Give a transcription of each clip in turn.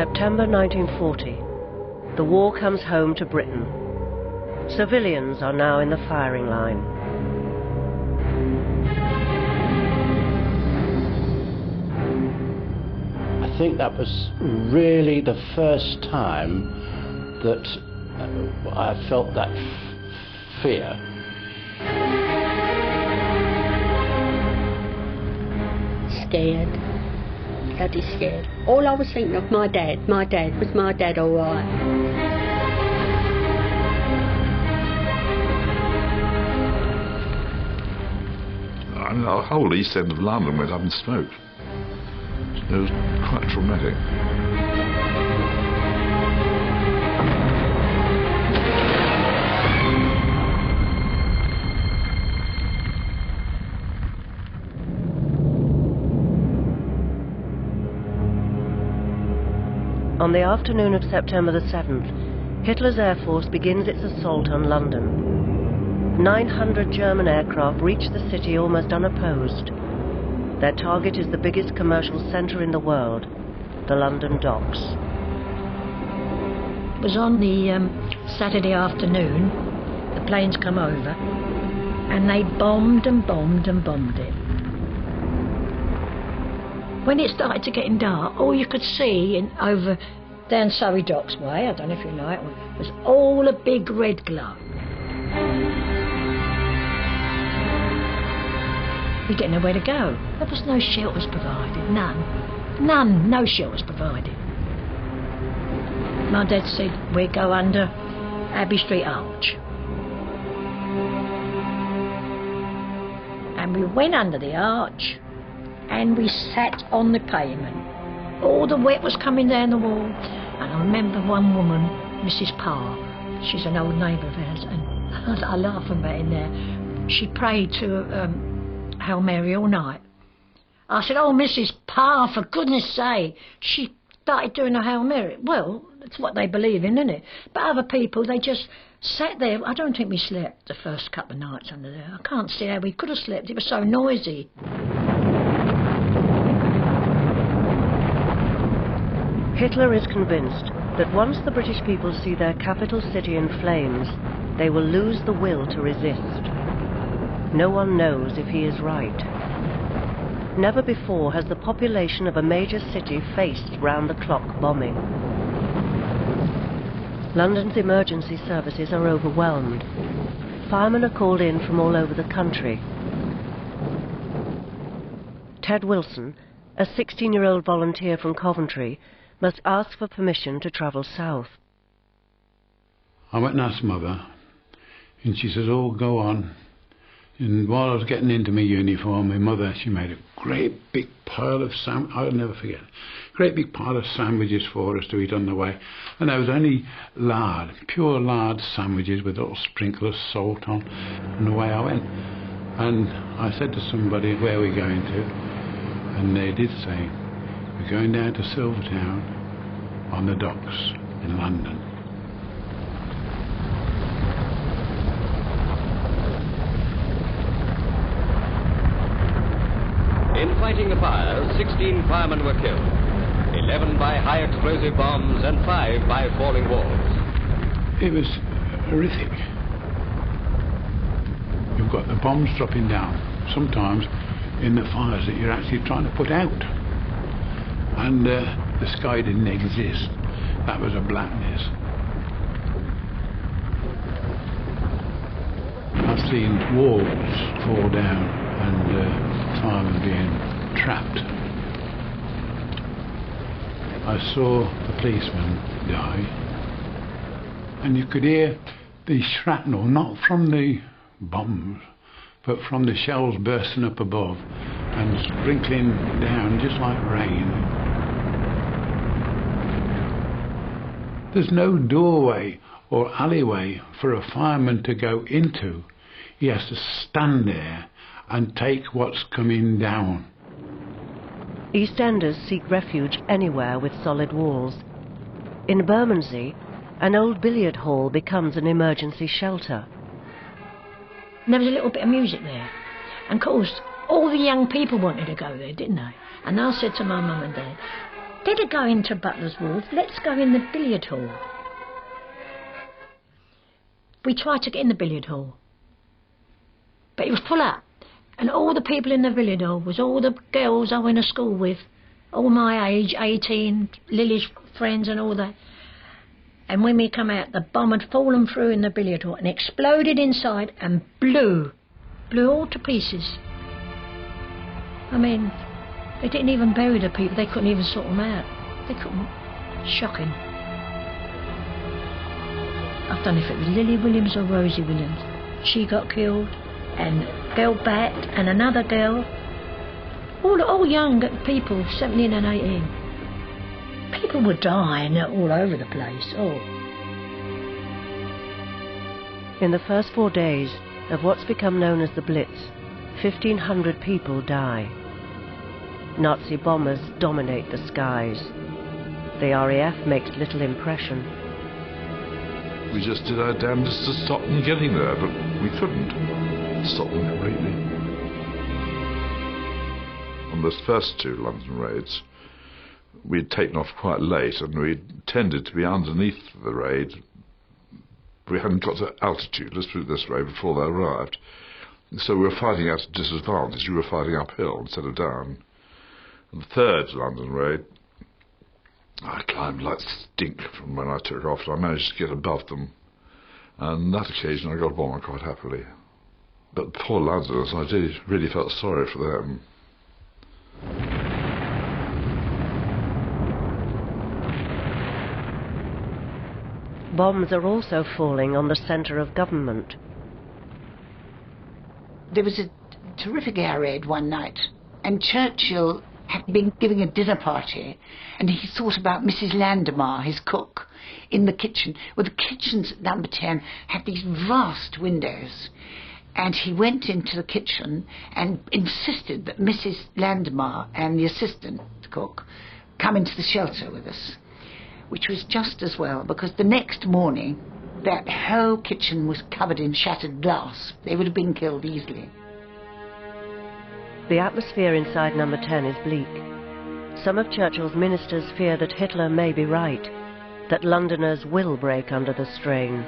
September 1940. The war comes home to Britain. Civilians are now in the firing line. I think that was really the first time that I felt that fear. Scared. Bloody scared. All I was thinking of, my dad. Was my dad all right? I mean, the whole east end of London went up in smoke. It was quite traumatic. On the afternoon of September the 7th, Hitler's Air Force begins its assault on London. 900 German aircraft reach the city almost unopposed. Their target is the biggest commercial centre in the world, the London docks. It was on the Saturday afternoon. The planes come over and they bombed and bombed and bombed it. When it started to get dark, all you could see over down Surrey Docks way, I don't know if you know it, was all a big red glow. We didn't know where to go. There was no shelters provided, none, no shelters provided. My dad said we'd go under Abbey Street Arch. And we went under the arch and we sat on the pavement. All the wet was coming down the wall. And I remember one woman, Mrs. Parr, she's an old neighbour of ours, and I laugh about it now. She prayed to Hail Mary all night. I said, "Oh, Mrs. Parr, for goodness sake." She started doing a Hail Mary. Well, that's what they believe in, isn't it? But other people, they just sat there. I don't think we slept the first couple of nights under there. I can't see how we could have slept. It was so noisy. Hitler is convinced that once the British people see their capital city in flames, they will lose the will to resist. No one knows if he is right. Never before has the population of a major city faced round-the-clock bombing. London's emergency services are overwhelmed. Firemen are called in from all over the country. Ted Wilson, a 16-year-old volunteer from Coventry, must ask for permission to travel south. I went and asked Mother, and she says, "Oh, go on." And while I was getting into my uniform, my mother, she made a great big pile of I'll never forget, great big pile of sandwiches for us to eat on the way. And there was only lard, pure lard sandwiches with a little sprinkle of salt on. And away I went. And I said to somebody, "Where are we going to?" And they did say, "We're going down to Silvertown on the docks in London." In fighting the fires, 16 firemen were killed, 11 by high explosive bombs and 5 by falling walls. It was horrific. You've got the bombs dropping down, sometimes in the fires that you're actually trying to put out. And the sky didn't exist. That was a blackness. I've seen walls fall down and firemen being trapped. I saw the policeman die, and you could hear the shrapnel, not from the bombs, but from the shells bursting up above and sprinkling down just like rain. There's no doorway or alleyway for a fireman to go into. He has to stand there and take what's coming down. EastEnders seek refuge anywhere with solid walls. In Bermondsey, an old billiard hall becomes an emergency shelter. And there was a little bit of music there. And of course, all the young people wanted to go there, didn't they? And I said to my mum and dad, instead of going to Butler's Wharf, let's go in the billiard hall. We tried to get in the billiard hall, but it was full up, and all the people in the billiard hall was all the girls I went to school with, all my age, 18, Lily's friends and all that. And when we come out, the bomb had fallen through in the billiard hall and exploded inside and blew all to pieces. I mean, they didn't even bury the people, they couldn't even sort them out. They couldn't. Shocking. I don't know if it was Lily Williams or Rosie Williams. She got killed, and girl Bat and another girl. All young people, 17 and 18. People were dying all over the place. Oh. In the first 4 days of what's become known as the Blitz, 1,500 people die. Nazi bombers dominate the skies. The RAF makes little impression. We just did our damnedest to stop them getting there, but we couldn't stop them completely. On those first 2 London raids, we'd taken off quite late, and we tended to be underneath the raid. We hadn't got to altitude, let's put it this way, before they arrived. So we were fighting at a disadvantage. We were fighting uphill instead of down. And the 3rd London raid, I climbed like stink from when I took off, and I managed to get above them. And on that occasion I got a bomber quite happily. But poor Londoners, I really felt sorry for them. Bombs are also falling on the centre of government. There was a terrific air raid one night, and Churchill had been giving a dinner party, and he thought about Mrs. Landemar, his cook, in the kitchen. Well, the kitchens at number 10 had these vast windows, and he went into the kitchen and insisted that Mrs. Landemar and the assistant cook come into the shelter with us, which was just as well, because the next morning that whole kitchen was covered in shattered glass. They would have been killed easily. The atmosphere inside number 10 is bleak. Some of Churchill's ministers fear that Hitler may be right, that Londoners will break under the strain.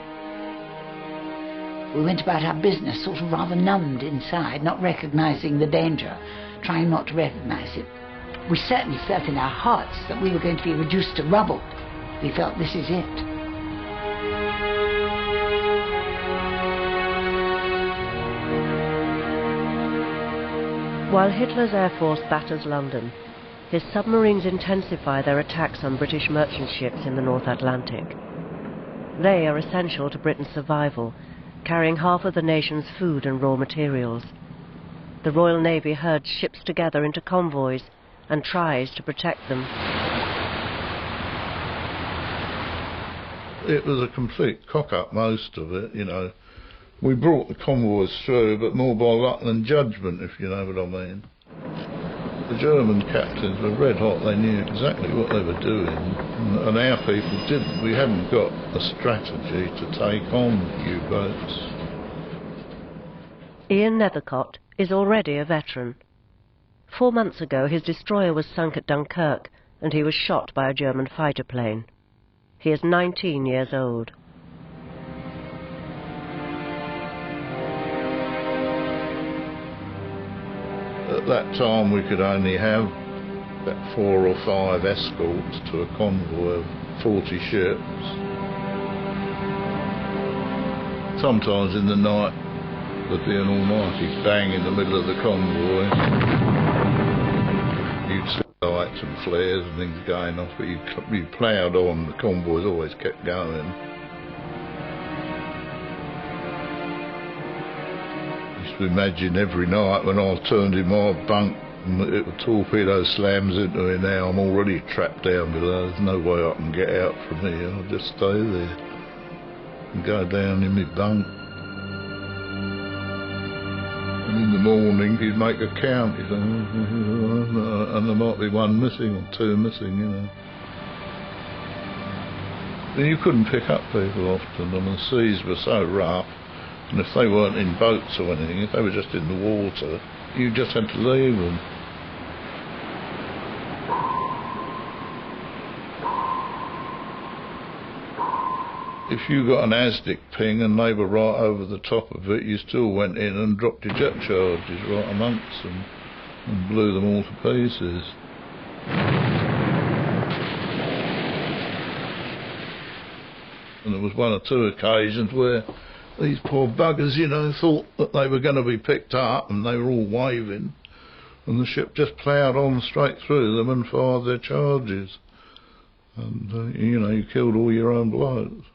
We went about our business sort of rather numbed inside, not recognising the danger, trying not to recognise it. We certainly felt in our hearts that we were going to be reduced to rubble. We felt this is it. While Hitler's Air Force batters London, his submarines intensify their attacks on British merchant ships in the North Atlantic. They are essential to Britain's survival, carrying half of the nation's food and raw materials. The Royal Navy herds ships together into convoys and tries to protect them. It was a complete cock-up, most of it, you know. We brought the convoys through, but more by luck than judgment, if you know what I mean. The German captains were red hot. They knew exactly what they were doing, and our people didn't. We hadn't got a strategy to take on U-boats. Ian Nethercott is already a veteran. 4 months ago his destroyer was sunk at Dunkirk and he was shot by a German fighter plane. He is 19 years old. At that time we could only have about 4 or 5 escorts to a convoy of 40 ships. Sometimes in the night there'd be an almighty bang in the middle of the convoy. You'd see lights and flares and things going off, but you ploughed on. The convoys always kept going. To imagine every night when I turned in my bunk and the torpedo slams into me. Now I'm already trapped down below. There's no way I can get out from here. I'll just stay there and go down in my bunk. And in the morning he'd make a count, you know, and there might be 1 missing or 2 missing, you know. And you couldn't pick up people often, and the seas were so rough. And if they weren't in boats or anything, if they were just in the water, you just had to leave them. if you got an ASDIC ping and they were right over the top of it, you still went in and dropped your jet charges right amongst them and blew them all to pieces. And there was one or two occasions where these poor buggers, you know, thought that they were going to be picked up and they were all waving, and the ship just ploughed on straight through them and fired their charges. And, you know, you killed all your own blokes.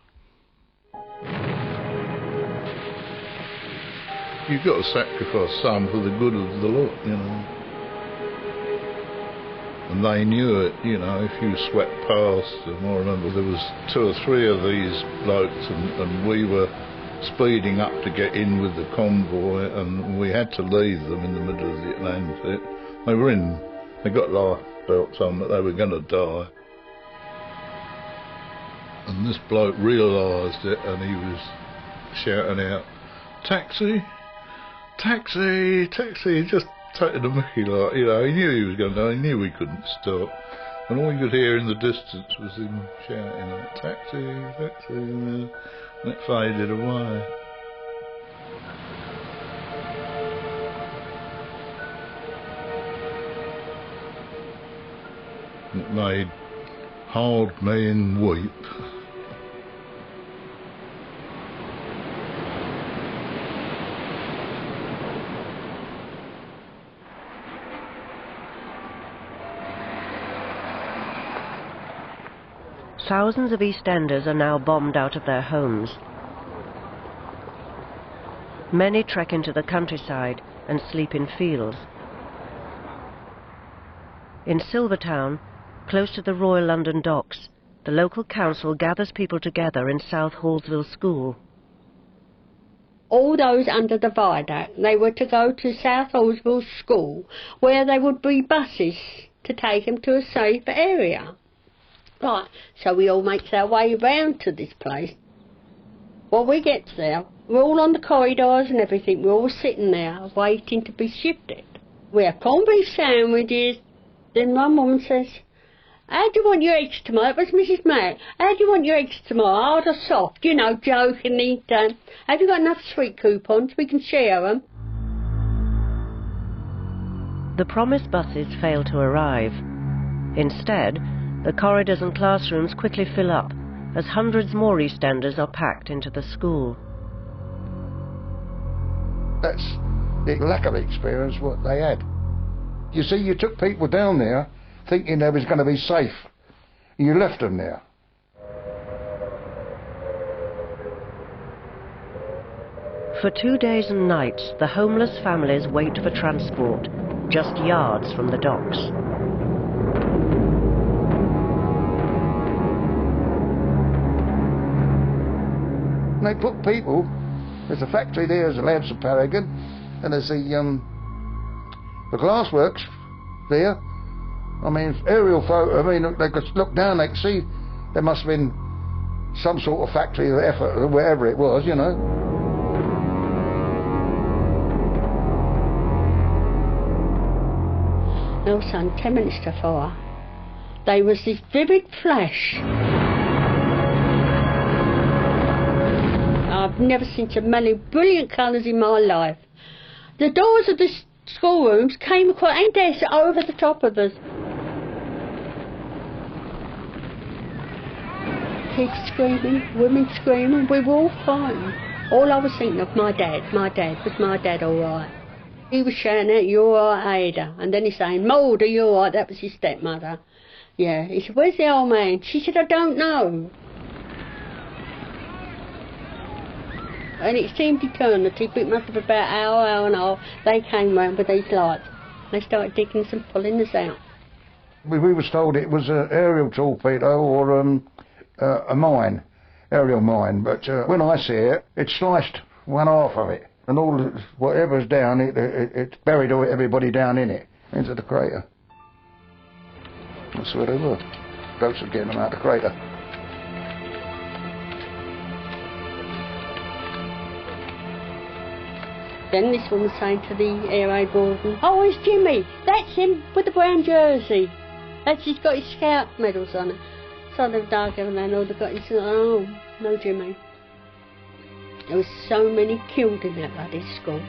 You've got to sacrifice some for the good of the lot, you know. And they knew it, you know, if you swept past them. I remember there was 2 or 3 of these blokes and we were speeding up to get in with the convoy, and we had to leave them in the middle of the Atlantic. They got life belts on, but they were going to die. And this bloke realised it, and he was shouting out, "Taxi! Taxi! Taxi!" Just taking the mickey, like, you know, he knew he was going to die, he knew we couldn't stop. And all you could hear in the distance was him shouting out, "Taxi! Taxi!" And it faded away. It made hard men weep. Thousands of EastEnders are now bombed out of their homes. Many trek into the countryside and sleep in fields. In Silvertown, close to the Royal London Docks, the local council gathers people together in South Hallsville School. All those under the viaduct, they were to go to South Hallsville School, where there would be buses to take them to a safe area. Right, so we all makes our way round to this place. When we get there, we're all on the corridors and everything, we're all sitting there waiting to be shifted. We have corned beef sandwiches. Then one woman says, "How do you want your eggs tomorrow?" It was Mrs. Mack. "How do you want your eggs tomorrow? Hard or soft?" You know, jokingly done. "Have you got enough sweet coupons? We can share them." The promised buses fail to arrive. Instead, the corridors and classrooms quickly fill up as hundreds more EastEnders are packed into the school. That's the lack of experience what they had. You see, you took people down there thinking they was going to be safe. You left them there. For 2 days and nights, the homeless families wait for transport, just yards from the docks. And they put people, there's a factory there, there's a Lance of Paragon, and there's the glassworks there. I mean, aerial photo, I mean, they could look down, they could see there must have been some sort of factory or effort, or wherever it was, you know. All of a sudden, 10 minutes to 4, there was this vivid flash. I've never seen so many brilliant colours in my life. The doors of the schoolrooms came across and dashed over the top of us. Kids screaming, women screaming, we were all frightened. All I was thinking of, my dad, was my dad alright? He was shouting out, "You alright, Ada?" And then he's saying, "Maud, are you alright?" That was his stepmother. Yeah, he said, "Where's the old man?" She said, "I don't know." And it seemed eternity, but it must have been about an hour, hour and a half. They came round with these lights. They started digging us and pulling us out. We was told it was an aerial torpedo or a mine, aerial mine, but when I see it, it sliced one half of it, and all whatever's down, it buried everybody down in it, into the crater. That's where they were. Boats were getting them out of the crater. Then this woman saying to the air raid warden, "Oh, it's Jimmy. That's him with the brown jersey. He's got his scout medals on it." So they've dug and then all they got his, "Oh, no Jimmy. There was so many killed in that bloody school.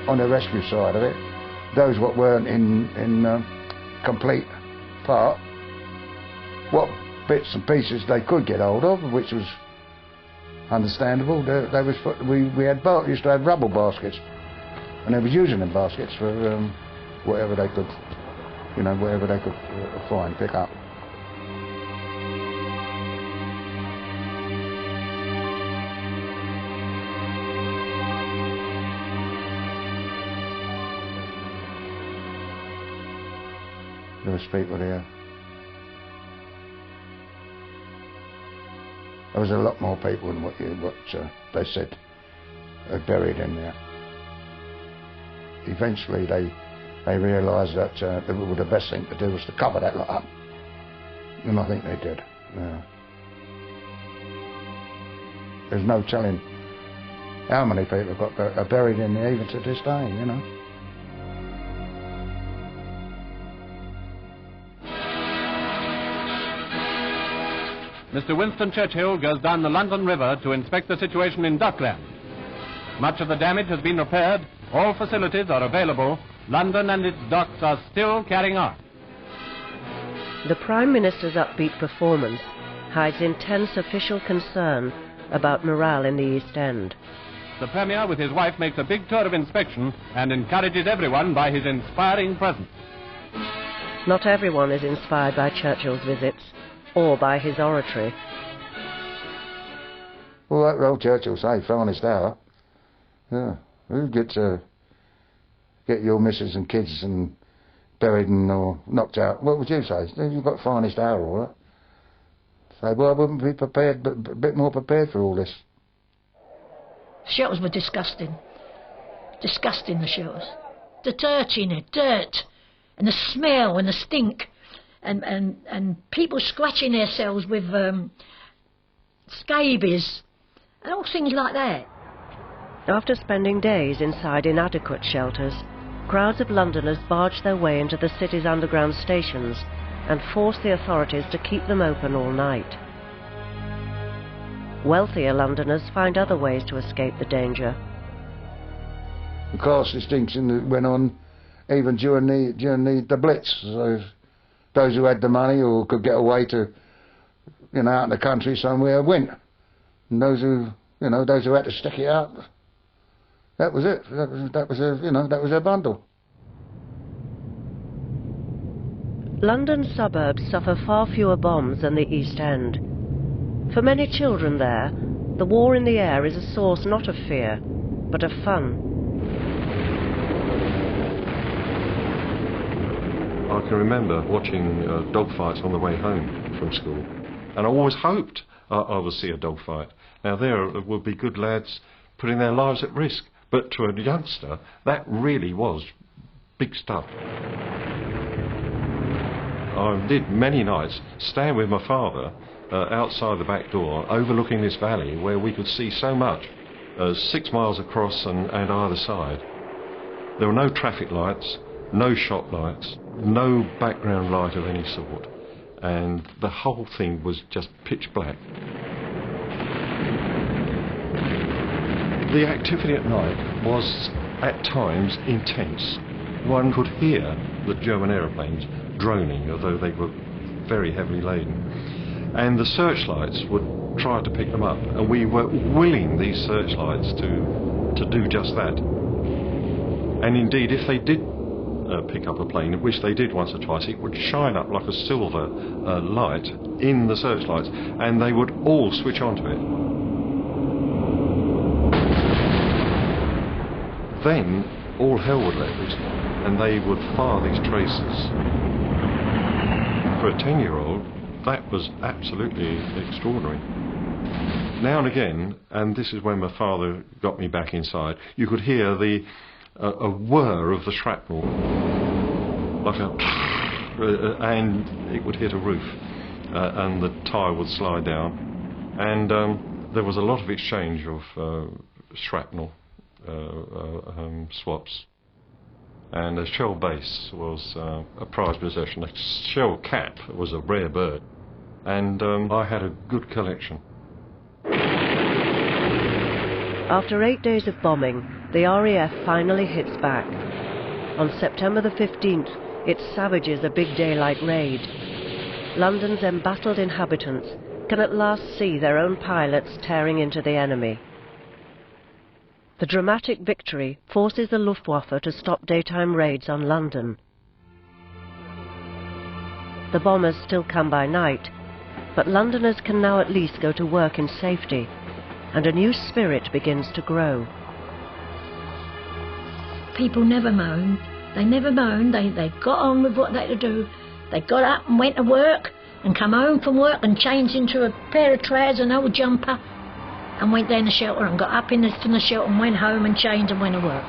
On the rescue side of it, those what weren't in complete part, what bits and pieces they could get hold of, which was understandable. We used to have rubble baskets, and they was using them baskets for whatever they could, whatever they could find, pick up. There was people here. There was a lot more people than what they said are buried in there. Eventually they realised that the best thing to do was to cover that lot up. And I think they did. Yeah. There's no telling how many people are buried in there even to this day, Mr. Winston Churchill goes down the London River to inspect the situation in Dockland. Much of the damage has been repaired, all facilities are available, London and its docks are still carrying on. The Prime Minister's upbeat performance hides intense official concern about morale in the East End. The Premier with his wife makes a big tour of inspection and encourages everyone by his inspiring presence. Not everyone is inspired by Churchill's visits or by his oratory. Well, that old Churchill say, finest hour. Yeah, who get your missus and kids and buried or knocked out? What would you say? You've got finest hour, all right? Say, well, I wouldn't be prepared, but a bit more prepared for all this. Shelters were disgusting. Disgusting, the shelters. The dirt in it, dirt. And the smell and the stink. And people scratching themselves with scabies. And all things like that. After spending days inside inadequate shelters, crowds of Londoners barge their way into the city's underground stations and force the authorities to keep them open all night. Wealthier Londoners find other ways to escape the danger. The class distinction went on even during the Blitz. So those who had the money or could get away to, out in the country somewhere went. And those who had to stick it out, that was it. That was their bundle. London's suburbs suffer far fewer bombs than the East End. For many children there, the war in the air is a source not of fear, but of fun. I can remember watching dogfights on the way home from school, and I always hoped I would see a dogfight. Now there would be good lads putting their lives at risk, but to a youngster, that really was big stuff. I did many nights stand with my father outside the back door, overlooking this valley where we could see so much, 6 miles across and either side. There were no traffic lights, no shop lights, no background light of any sort, and the whole thing was just pitch black. The activity at night was at times intense. One could hear the German aeroplanes droning, although they were very heavily laden. And the searchlights would try to pick them up, and we were willing these searchlights to do just that. And indeed, if they did pick up a plane, which they did once or twice, it would shine up like a silver light in the searchlights, and they would all switch onto it. Then all hell would let loose, and they would fire these traces. For a 10-year-old, that was absolutely extraordinary. Now and again, and this is when my father got me back inside, you could hear a whir of the shrapnel, like and it would hit a roof, and the tire would slide down, and there was a lot of exchange of shrapnel swaps. and a shell base was a prized possession. A shell cap was a rare bird, and I had a good collection. After 8 days of bombing, the RAF finally hits back. On September the 15th, it savages a big daylight raid. London's embattled inhabitants can at last see their own pilots tearing into the enemy. The dramatic victory forces the Luftwaffe to stop daytime raids on London. The bombers still come by night, but Londoners can now at least go to work in safety, and a new spirit begins to grow. People never moaned. They never moaned. They got on with what they had to do. They got up and went to work and come home from work and changed into a pair of trousers and an old jumper and went down the shelter and got up from the shelter and went home and changed and went to work.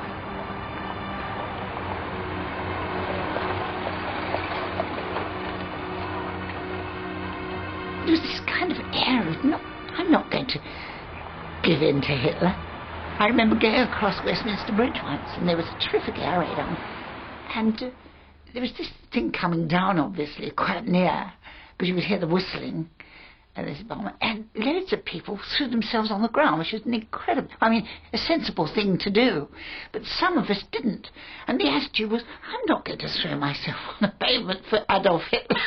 There was this kind of air of, I'm not going to give in to Hitler. I remember going across Westminster Bridge once, and there was a terrific air raid on, and there was this thing coming down, obviously, quite near, because you would hear the whistling, and this bomb, and loads of people threw themselves on the ground, which was an incredible, a sensible thing to do, but some of us didn't, and the attitude was, I'm not going to throw myself on the pavement for Adolf Hitler.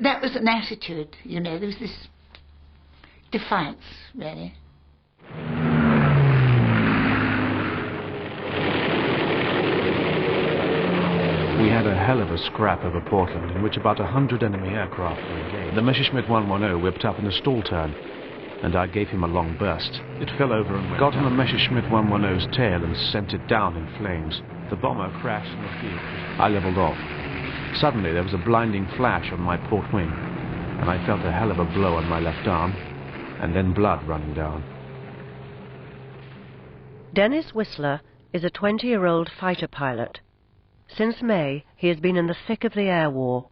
That was an attitude, you know, there was this defiance, really. We had a hell of a scrap over Portland, in which about 100 enemy aircraft were engaged. The Messerschmitt 110 whipped up in a stall turn, and I gave him a long burst. It fell over and got on the Messerschmitt 110's tail and sent it down in flames. The bomber crashed in the field. I levelled off. Suddenly there was a blinding flash on my port wing, and I felt a hell of a blow on my left arm, and then blood running down. Dennis Whistler is a 20-year-old fighter pilot. Since May, he has been in the thick of the air war.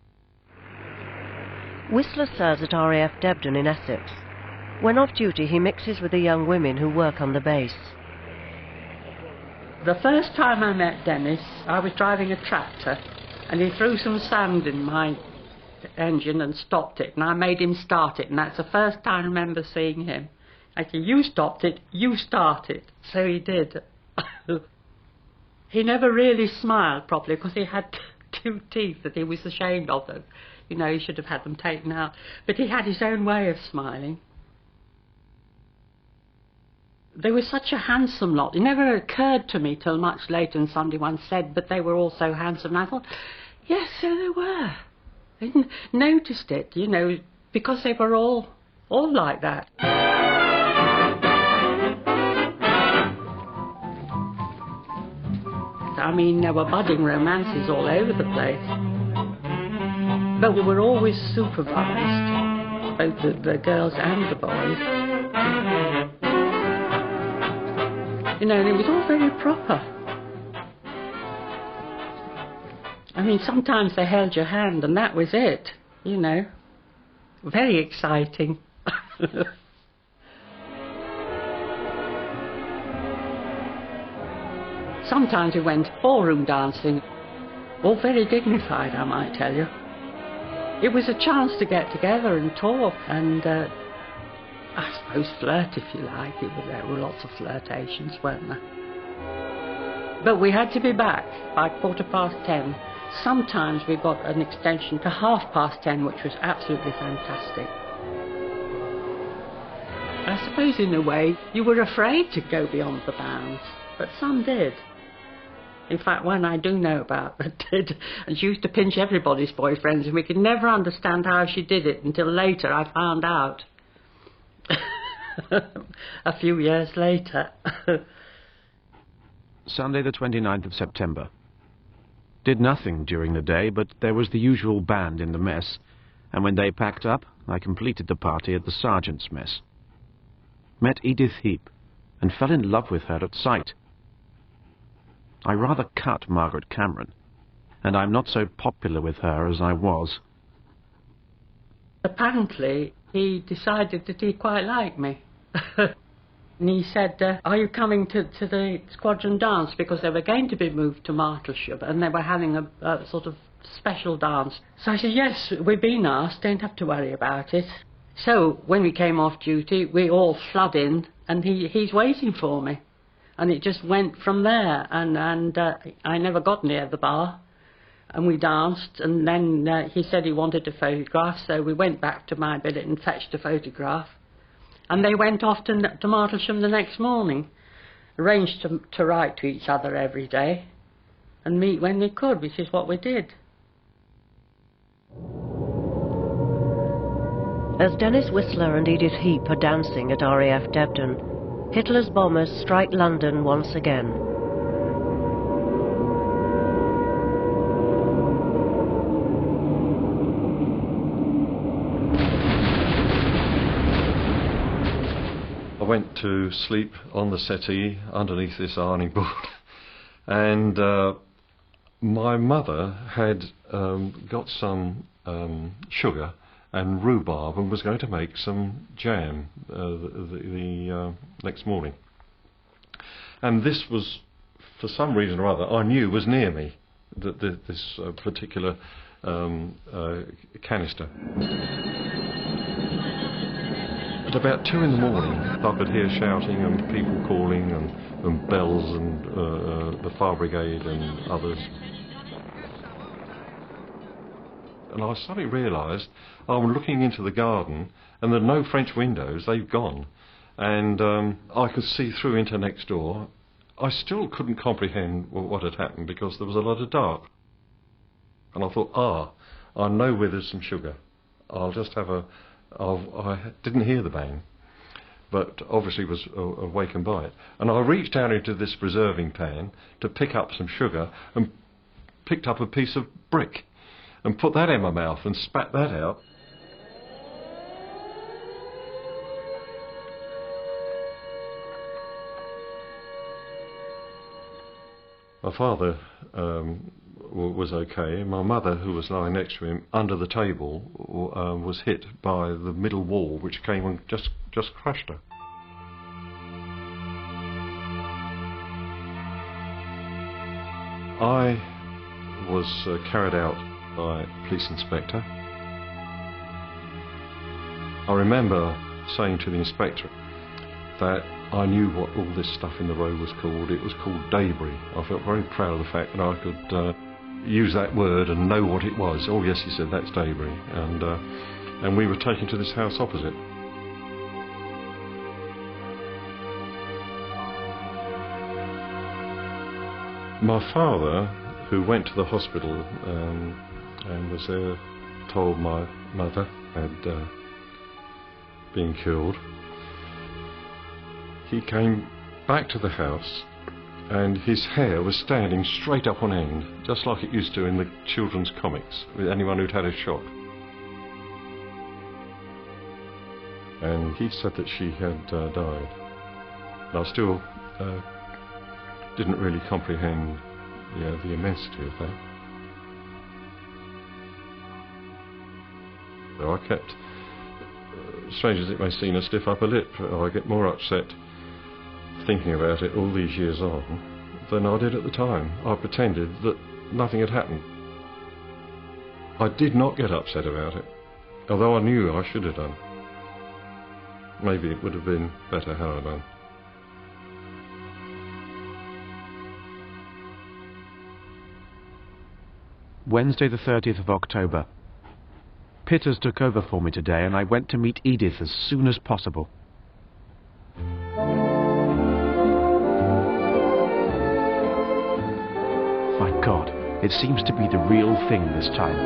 Whistler serves at RAF Debden in Essex. When off duty, he mixes with the young women who work on the base. The first time I met Dennis, I was driving a tractor, and he threw some sand in my engine and stopped it, and I made him start it, and that's the first time I remember seeing him. I said, you stopped it, you start it. So he did. He never really smiled properly because he had 2 teeth that he was ashamed of them. You know, he should have had them taken out. But he had his own way of smiling. They were such a handsome lot. It never occurred to me till much later, and somebody once said, but they were all so handsome. And I thought, yes, so they were. I didn't noticed it, you know, because they were all like that. I mean, there were budding romances all over the place. But we were always supervised, both the girls and the boys. You know, and it was all very proper. I mean, sometimes they held your hand and that was it, you know. Very exciting. Sometimes we went ballroom dancing, all very dignified, I might tell you. It was a chance to get together and talk and, I suppose, flirt, if you like. There were lots of flirtations, weren't there? But we had to be back by 10:15. Sometimes we got an extension to 10:30, which was absolutely fantastic. I suppose, in a way, you were afraid to go beyond the bounds, but some did. In fact, one I do know about that did, and she used to pinch everybody's boyfriends, and we could never understand how she did it until later I found out. A few years later. Sunday the 29th of September. Did nothing during the day, but there was the usual band in the mess, and when they packed up, I completed the party at the sergeant's mess. Met Edith Heap, and fell in love with her at sight. I rather cut Margaret Cameron, and I'm not so popular with her as I was. Apparently, he decided that he quite liked me. And he said, are you coming to the squadron dance? Because they were going to be moved to Martlesham and they were having a sort of special dance. So I said, yes, we've been asked, don't have to worry about it. So when we came off duty, we all flood in and he's waiting for me. And it just went from there, and I never got near the bar. And we danced, and then he said he wanted a photograph, so we went back to my billet and fetched a photograph. And they went off to Martlesham the next morning, arranged to write to each other every day and meet when they could, which is what we did. As Dennis Whistler and Edith Heap are dancing at RAF Debden, Hitler's bombers strike London once again. I went to sleep on the settee underneath this ironing board, and my mother had got some sugar and rhubarb and was going to make some jam the next morning. And this was, for some reason or other, I knew was near me, this particular canister. At about 2 in the morning, I could hear shouting and people calling and bells and the fire brigade and others. And I suddenly realised I'm looking into the garden and there are no French windows, they've gone. And I could see through into next door. I still couldn't comprehend what had happened because there was a lot of dark. And I thought, I know where there's some sugar. I'll just have I didn't hear the bang, but obviously was awakened by it. And I reached down into this preserving pan to pick up some sugar and picked up a piece of brick and put that in my mouth and spat that out. My father was okay. My mother, who was lying next to him under the table, was hit by the middle wall, which came and just crushed her. I was carried out by a police inspector. I remember saying to the inspector that I knew what all this stuff in the road was called. It was called debris. I felt very proud of the fact that I could use that word and know what it was. Oh yes, he said, that's debris. And we were taken to this house opposite. My father, who went to the hospital and was there, told my mother had been killed. He came back to the house and his hair was standing straight up on end, just like it used to in the children's comics, with anyone who'd had a shock. And he said that she had died. And I still didn't really comprehend the immensity of that. So I kept, strange as it may seem, a stiff upper lip. I get more upset thinking about it all these years on than I did at the time. I pretended that nothing had happened. I did not get upset about it, although I knew I should have done. Maybe it would have been better had I done. Wednesday the 30th of October. Pitters took over for me today and I went to meet Edith as soon as possible. My God, it seems to be the real thing this time.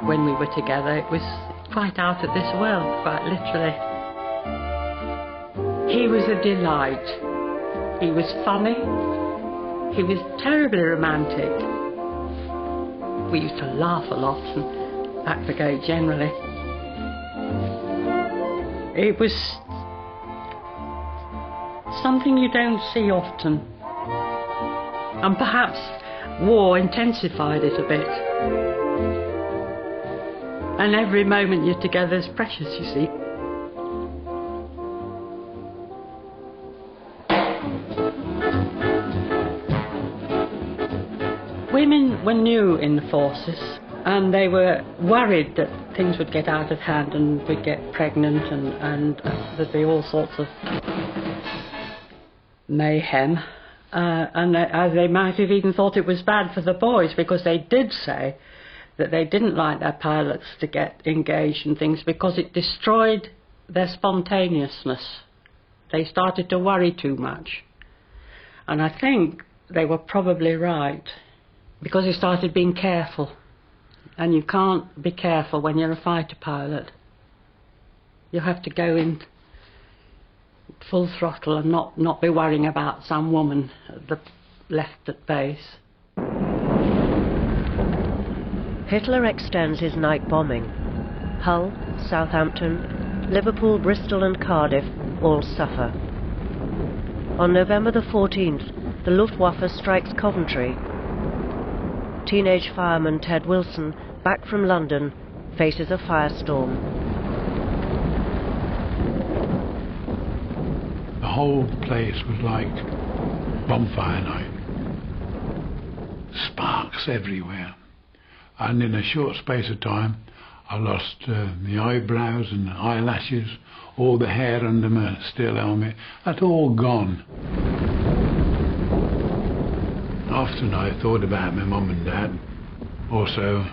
When we were together, it was quite out of this world, quite literally. He was a delight. He was funny. He was terribly romantic. We used to laugh a lot and back the gate generally. It was something you don't see often. And perhaps war intensified it a bit. And every moment you're together is precious, you see. Women were new in the forces, and they were worried that things would get out of hand and we'd get pregnant and there'd be all sorts of mayhem. And they might have even thought it was bad for the boys, because they did say that they didn't like their pilots to get engaged in things because it destroyed their spontaneousness. They started to worry too much. And I think they were probably right, because they started being careful. And you can't be careful when you're a fighter pilot. You have to go in full throttle and not be worrying about some woman left at base. Hitler extends his night bombing. Hull, Southampton, Liverpool, Bristol and Cardiff all suffer. On November the 14th, the Luftwaffe strikes Coventry. Teenage fireman Ted Wilson, back from London, faces a firestorm. The whole place was like bonfire night. Sparks everywhere. And in a short space of time, I lost the eyebrows and eyelashes, all the hair under my steel helmet. That's all gone. Often I thought about my mum and dad, also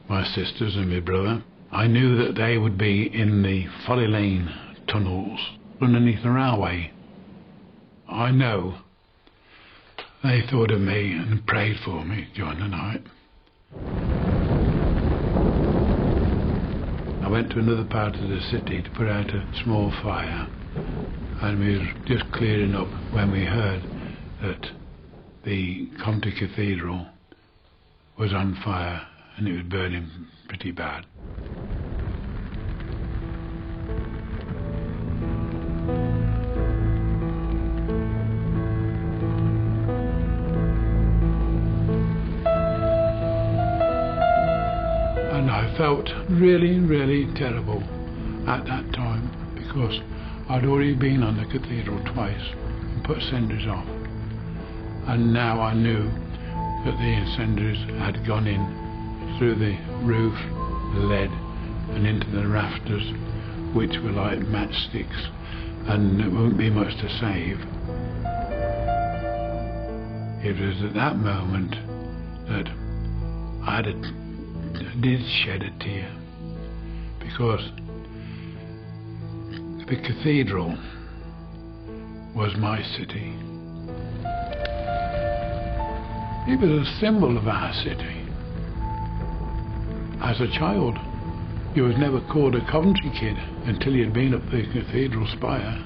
my sisters and my brother. I knew that they would be in the Folly Lane tunnels underneath the railway. I know they thought of me and prayed for me during the night. I went to another part of the city to put out a small fire, and we were just clearing up when we heard that the Comte Cathedral was on fire and it was burning pretty bad. And I felt really, really terrible at that time, because I'd already been on the cathedral twice and put cinders off. And now I knew that the incendiaries had gone in through the roof, the lead, and into the rafters, which were like matchsticks, and there won't be much to save. It was at that moment that I did shed a tear, because the cathedral was my city. It was a symbol of our city. As a child, you was never called a Coventry kid until you'd been up the cathedral spire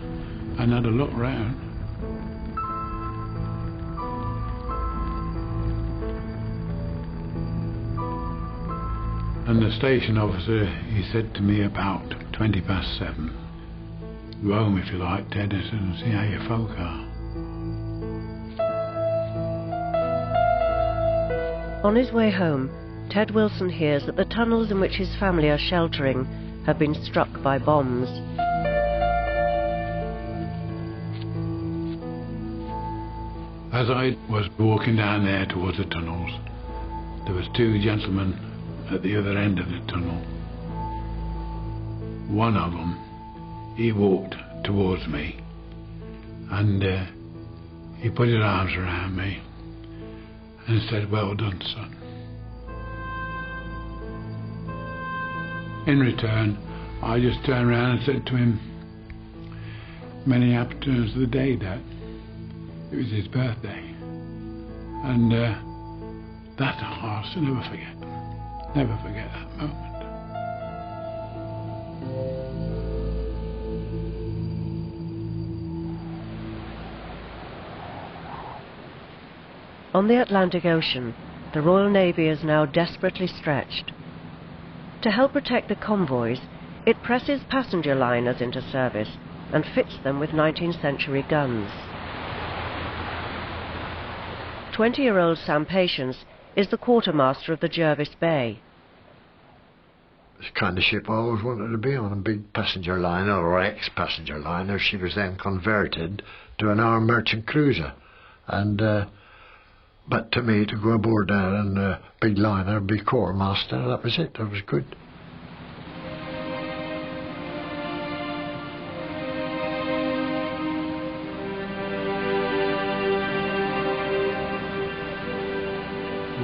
and had a look round. And the station officer, he said to me about 7:20. Go home if you like, Ted, and see how your folk are. On his way home, Ted Wilson hears that the tunnels in which his family are sheltering have been struck by bombs. As I was walking down there towards the tunnels, there was two gentlemen at the other end of the tunnel. One of them, he walked towards me, and he put his arms around me and said, "Well done, son." In return, I just turned around and said to him, "Many happy returns of the day, Dad." It was his birthday. And that I'll never forget. Never forget that moment. On the Atlantic Ocean, the Royal Navy is now desperately stretched. To help protect the convoys, it presses passenger liners into service and fits them with 19th century guns. 20-year-old Sam Patience is the quartermaster of the Jervis Bay. the kind of ship I always wanted to be on, a big passenger liner or ex-passenger liner. She was then converted to an armed merchant cruiser, and but to me, to go aboard there in a big liner, be quartermaster, that was it. That was good.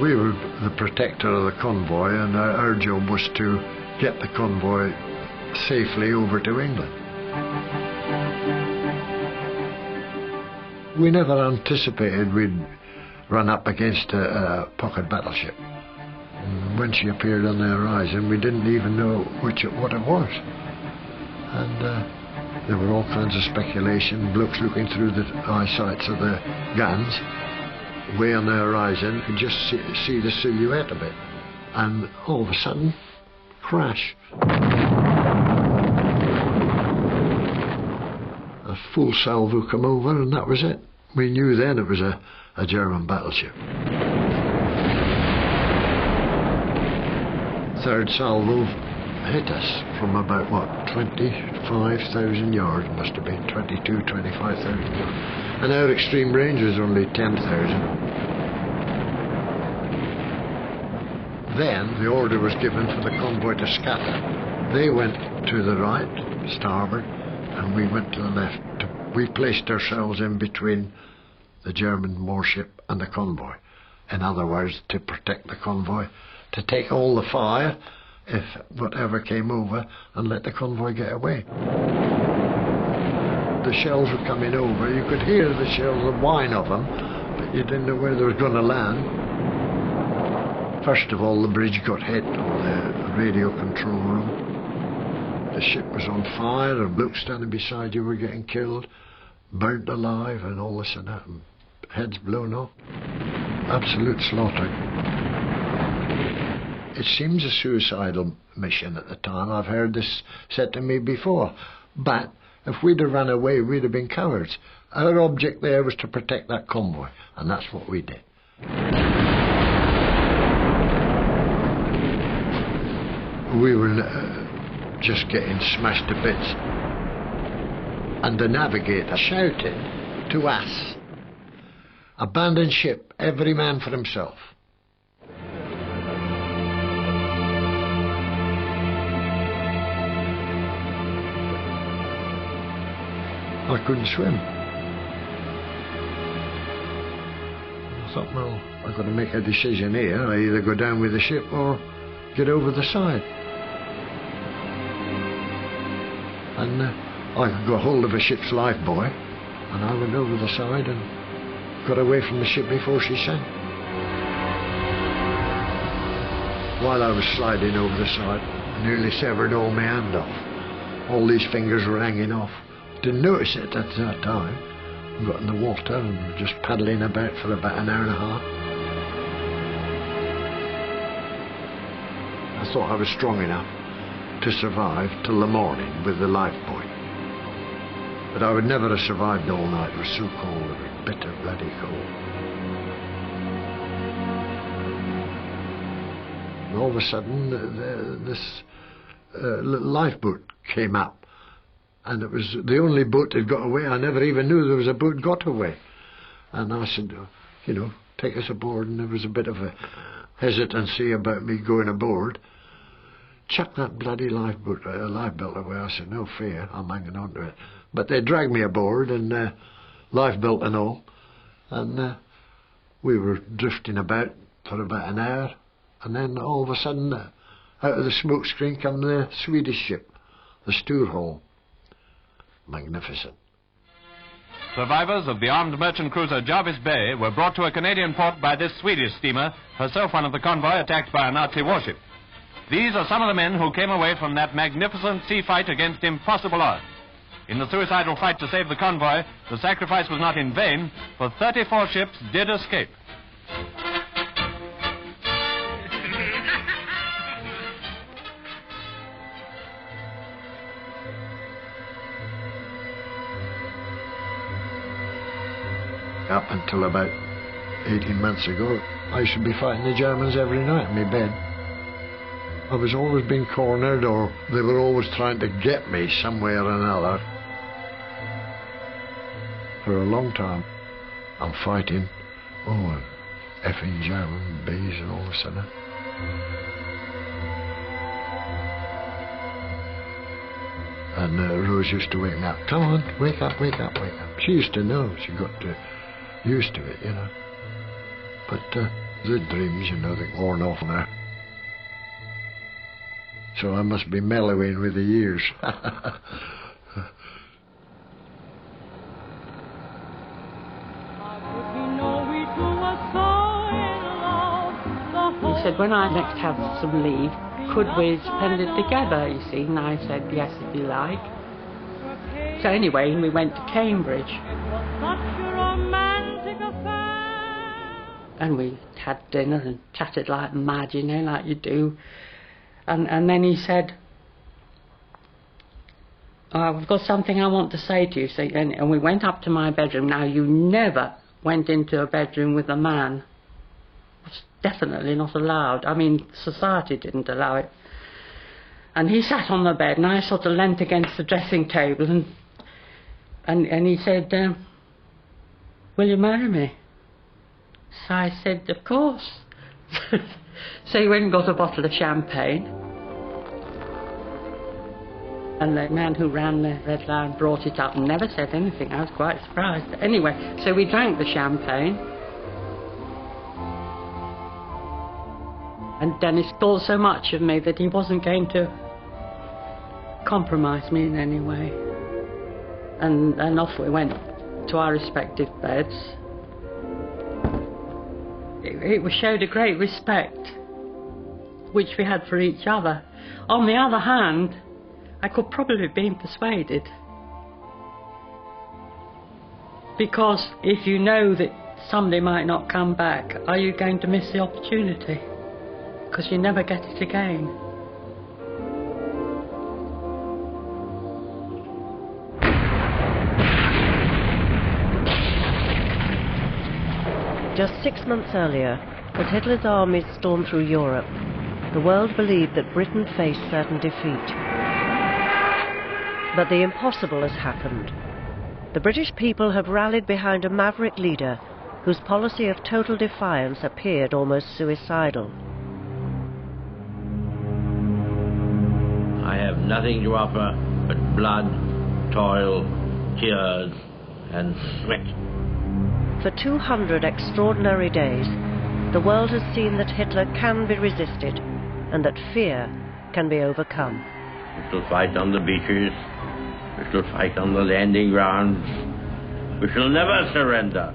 We were the protector of the convoy, and our job was to get the convoy safely over to England. We never anticipated we'd run up against a pocket battleship. And when she appeared on the horizon, we didn't even know what it was. And there were all kinds of speculation, blokes looking through the eyesights of the guns. Way on the horizon, you could just see the silhouette of it, and all of a sudden, crash. A full salvo come over, and that was it. We knew then it was a German battleship. Third salvo hit us from about, what, 25,000 yards, must have been 22, 25,000 yards. And our extreme range was only 10,000. Then the order was given for the convoy to scatter. They went to the right, starboard, and we went to the left. We placed ourselves in between the German warship and the convoy. In other words, to protect the convoy, to take all the fire if whatever came over, and let the convoy get away. The shells were coming over. You could hear the shells, the whine of them, but you didn't know where they were going to land. First of all, the bridge got hit, or the radio control room. The ship was on fire, and blokes standing beside you were getting killed, burnt alive, and all this and that, and heads blown off. Absolute slaughter. It seems a suicidal mission at the time. I've heard this said to me before, but if we'd have run away, we'd have been cowards. Our object there was to protect that convoy, and that's what we did. We were just getting smashed to bits, and the navigator shouted to us, "Abandon ship, every man for himself." I couldn't swim. I thought, well, I've got to make a decision here. I either go down with the ship or get over the side. And I got hold of a ship's lifebuoy, and I went over the side and got away from the ship before she sank. While I was sliding over the side, I nearly severed all my hand off. All these fingers were hanging off. Didn't notice it at that time. We got in the water and were just paddling about for about an hour and a half. I thought I was strong enough to survive till the morning with the lifebuoy. But I would never have survived all night. It was so cold. It was bitter, bloody cold. And all of a sudden, this lifeboat came up. And it was the only boat that got away. I never even knew there was a boat got away. And I said, you know, take us aboard. And there was a bit of a hesitancy about me going aboard. Chuck that bloody lifebelt away. I said, no fear, I'm hanging on to it. But they dragged me aboard, and lifebelt and all. And we were drifting about for about an hour. And then all of a sudden, out of the smoke screen came the Swedish ship, the Sturholm. Magnificent. Survivors of the armed merchant cruiser Jarvis Bay were brought to a Canadian port by this Swedish steamer, herself one of the convoy attacked by a Nazi warship. These are some of the men who came away from that magnificent sea fight against impossible odds. In the suicidal fight to save the convoy, the sacrifice was not in vain, for 34 ships did escape. Up until about 18 months ago, I should be fighting the Germans every night in my bed. I was always being cornered, or they were always trying to get me somewhere or another. For a long time, I'm fighting, effing German bees and all this and that. And Rose used to wake me up. Come on, wake up, wake up, wake up. She used to know. She got used to it, you know. But the dreams, you know, they worn off now. So I must be mellowing with the years. He said, when I next have some leave, could we spend it together, you see? And I said, yes, if you like. So anyway, we went to Cambridge. And we had dinner and chatted like mad, you know, like you do. And then he said, I've got something I want to say to you. So, and we went up to my bedroom. Now, you never went into a bedroom with a man. It's definitely not allowed. I mean, society didn't allow it. And he sat on the bed, and I sort of leant against the dressing table, and he said, will you marry me? So I said, of course. So he went and got a bottle of champagne. And the man who ran the Red Lion brought it up and never said anything. I was quite surprised. But anyway, so we drank the champagne. And Dennis thought so much of me that he wasn't going to compromise me in any way. And off we went to our respective beds. It showed a great respect which we had for each other. On the other hand, I could probably have been persuaded. Because if you know that somebody might not come back, are you going to miss the opportunity? Because you never get it again. Just 6 months earlier, as Hitler's armies stormed through Europe, the world believed that Britain faced certain defeat. But the impossible has happened. The British people have rallied behind a maverick leader whose policy of total defiance appeared almost suicidal. I have nothing to offer but blood, toil, tears, and sweat. For 200 extraordinary days, the world has seen that Hitler can be resisted and that fear can be overcome. We shall fight on the beaches. We shall fight on the landing grounds. We shall never surrender.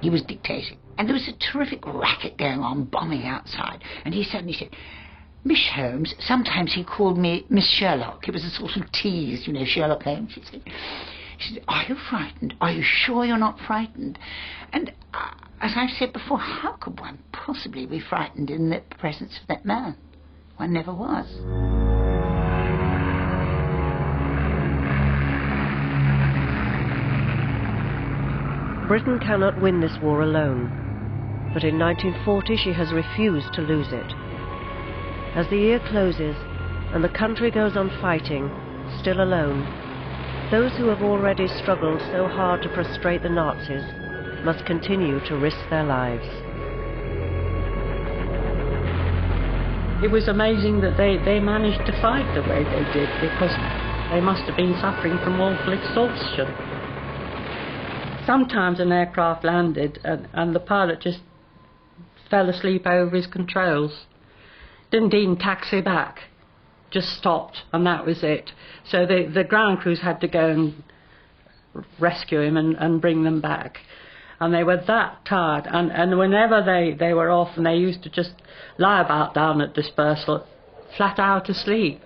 He was dictating, and there was a terrific racket going on, bombing outside, and he suddenly said, Miss Holmes, sometimes he called me Miss Sherlock. It was a sort of tease, you know, Sherlock Holmes, he said. She said, are you frightened? Are you sure you're not frightened? And as I've said before, how could one possibly be frightened in the presence of that man? One never was. Britain cannot win this war alone, but in 1940 she has refused to lose it. As the year closes and the country goes on fighting, still alone, those who have already struggled so hard to frustrate the Nazis must continue to risk their lives. It was amazing that they managed to fight the way they did, because they must have been suffering from awful exhaustion. Sometimes an aircraft landed and the pilot just fell asleep over his controls. Didn't even taxi back. Just stopped, and that was it. So the ground crews had to go and rescue him and bring them back. And they were that tired, and whenever they were off, and they used to just lie about down at dispersal, flat out asleep.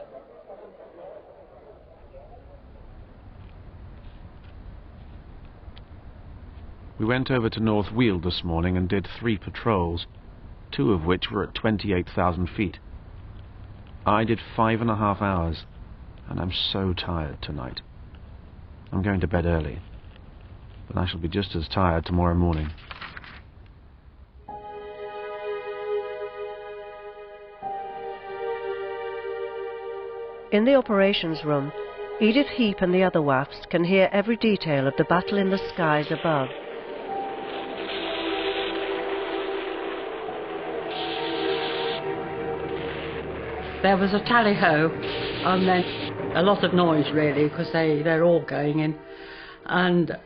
We went over to North Weald this morning and did 3 patrols, 2 of which were at 28,000 feet. I did 5.5 hours, and I'm so tired tonight. I'm going to bed early, but I shall be just as tired tomorrow morning. In the operations room, Edith Heap and the other WAFs can hear every detail of the battle in the skies above. There was a tally-ho, and then a lot of noise really, because they're all going in. And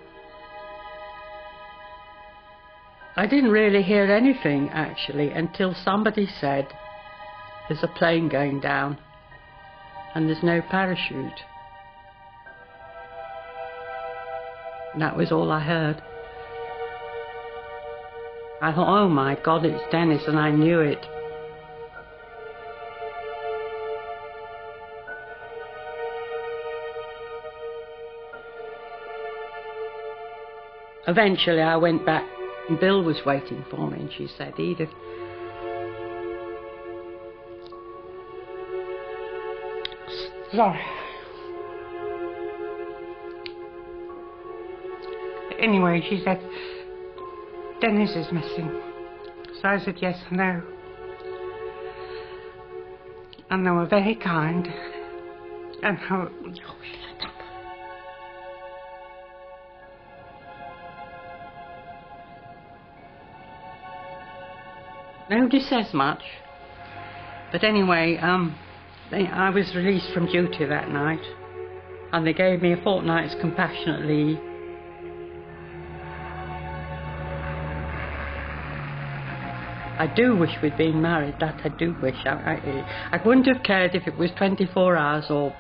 I didn't really hear anything actually until somebody said, "There's a plane going down and there's no parachute." And that was all I heard. I thought, oh my God, it's Dennis, and I knew it. Eventually I went back and Bill was waiting for me, and she said, "Edith, sorry. Anyway," she said, "Dennis is missing." So I said, "Yes, I know." And they were very kind. And how... Nobody says much, but anyway, I was released from duty that night, and they gave me a fortnight's compassionate leave. I do wish we'd been married, that I do wish. I wouldn't have cared if it was 24 hours or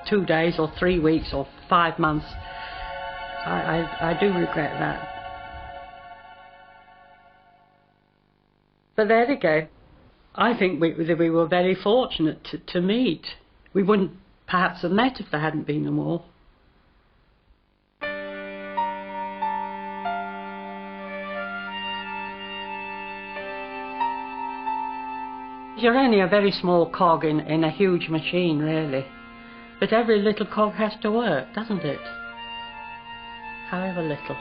2 days or 3 weeks or 5 months. I do regret that. But there we go. I think we were very fortunate to meet. We wouldn't perhaps have met if there hadn't been a war. You're only a very small cog in a huge machine, really. But every little cog has to work, doesn't it? However little.